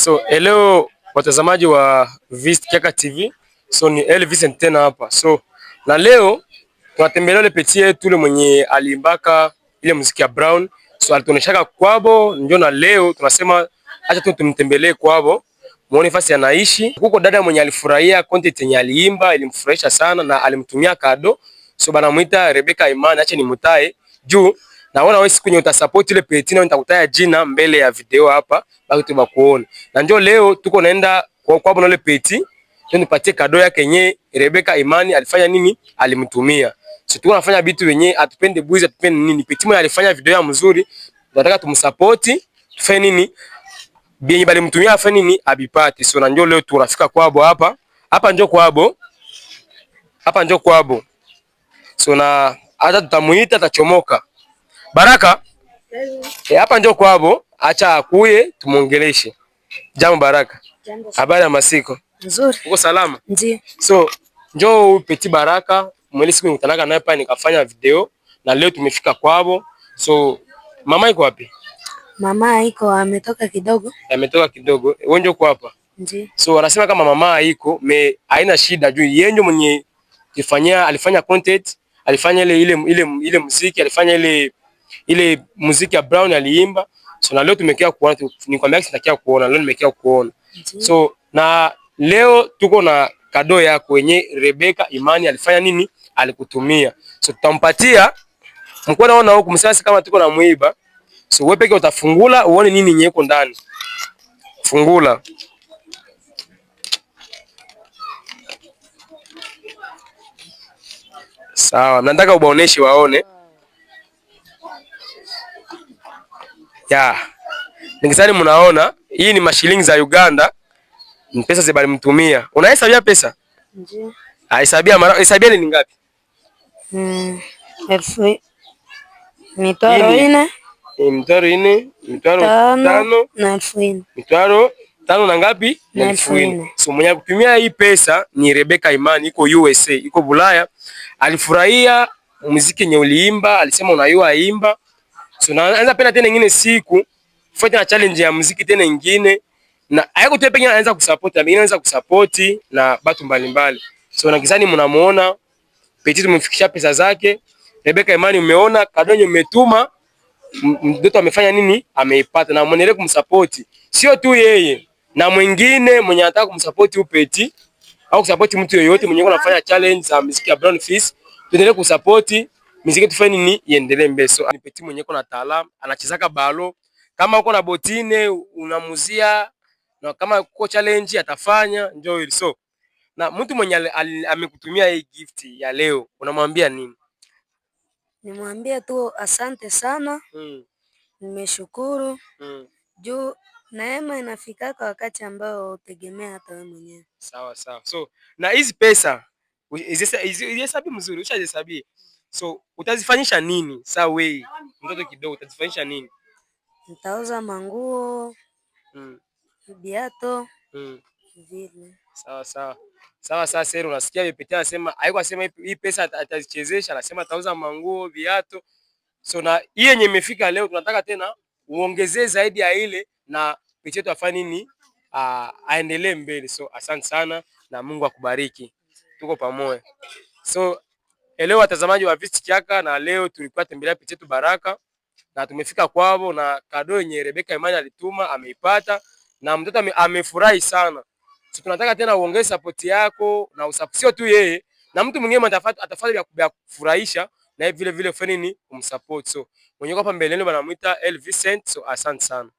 So hello watazamaji wa Vist Kiaka TV. So ni Elvis tena hapa. So na leo tunatembelea ile petit yetu yule mwenye aliimbaka ile muziki ya Brown. So alituoneshaka kwabo, ndio na leo tunasema acha tu tumtembelee kwabo. Muone fasi anaishi. Huko dada mwenye alifurahia content yenye aliimba, ilimfurahisha sana na alimtumia kado. So banamuita Rebecca Imani, acha nimutae juu naona wewe siku yenye utasupport ile page na nitakutaya jina mbele ya video hapa bado tubakuone. Na ndio leo tuko naenda kwa ile page ndio nipatie kado yake yenye Rebecca Imani alifanya nini? Alimtumia. So tuko nafanya vitu wenyewe atupende buizi atupende nini? Page moja alifanya video ya mzuri. Tunataka tumsupport tufanye nini? Bienye bali mtumia afanye nini? Abipate. So na ndio leo tunafika kwabo hapa. Hapa ndio kwabo. Hapa ndio kwabo. So na hata tutamuita atachomoka. Baraka, hapa ndio kwabo, acha akuye tumuongeleshe. Jambo Baraka. Habari ya masiko? Nzuri. Uko salama? Ndio. So, njoo Petit Baraka, mweli siku nikutanaga naye hapa nikafanya video na leo tumefika kwabo. So, mama iko wapi? Mama iko ametoka kidogo. Ametoka kidogo. Wewe ndio uko hapa? Ndio. So, wanasema kama mama iko, haina shida juu yeye ndio mwenye alifanya content, alifanya ile muziki, alifanya ile muziki ya Brown aliimba. So na leo tumekea kuona, nikwambia sitakia kuona, leo nimekea kuona. So na leo tuko na kado yako wenye Rebecca Imani alifanya nini? Alikutumia. So tutampatia mko naona huko msasa kama tuko na muiba. So wewe peke utafungula uone nini nyeko ndani. Fungula. Sawa, nataka ubaoneshe waone. Ya. Ningisani mnaona hii ni mashilingi za Uganda. Ni pesa zibali mtumia. Unahesabia pesa? Ndio. Hesabia ni ngapi? Mitwaro ine. Mitwaro ine, mitwaro tano na 1000. Mitwaro tano na ngapi? Na 1000. So mwenye kutumia hii pesa ni Rebecca Imani, iko USA, iko Bulaya. Alifurahia muziki yenye uliimba, alisema unayua imba. So naanza pena tena nyingine siku fuata na challenge ya muziki tena nyingine na hayako tu pengine anaanza kusupport na anaanza kusupport na watu mbalimbali. So na kizani mnamuona Petit tumemfikisha pesa zake. Rebecca Imani umeona kadonyo umetuma mtoto amefanya nini? Ameipata na muendelee kumsupport. Sio tu yeye na mwingine mwenye anataka kumsupport huyu Petit au kusupport mtu yeyote mwenye anafanya challenge za muziki ya Brown Fish, tuendelee kusupport muziki tufanye nini iendelee mbele. So ni Petit mwenye kuna taalamu, anachezaka balo. Kama uko na botine unamuzia na kama uko challenge atafanya njoo hili. So na mtu mwenye amekutumia hii gift ya leo unamwambia nini? Nimwambia tu asante sana. Nimeshukuru. Juu neema inafika kwa wakati ambao utegemea hata wewe mwenyewe. Sawa sawa. So na hizi pesa hesabu mzuri, ushazihesabia. So utazifanyisha nini? Sawa wewe mtoto kidogo utazifanyisha nini? Nitauza manguo, viatu, vile. Sawa sawa. Sawa sawa sasa unasikia Petit anasema haiko asema hii pesa atazichezesha, anasema atauza manguo, viatu. So na hii yenye imefika leo tunataka tena uongezee zaidi ya ile na Petit yetu afanye nini? Aendelee mbele. So asante sana na Mungu akubariki. Tuko pamoja. So leo watazamaji wa Vist Kiaka, na leo tulikuwa tembelea Petit yetu Baraka na tumefika kwao na kado yenye Rebecca Imani alituma ameipata na mtoto amefurahi sana. So tunataka tena uongeze support yako na sio tu yeye na mtu mwingine atafanya vya kufurahisha na vile vile ufanye nini kumsupport. So mwenye hapa mbele leo banamuita Elvis. So asante sana.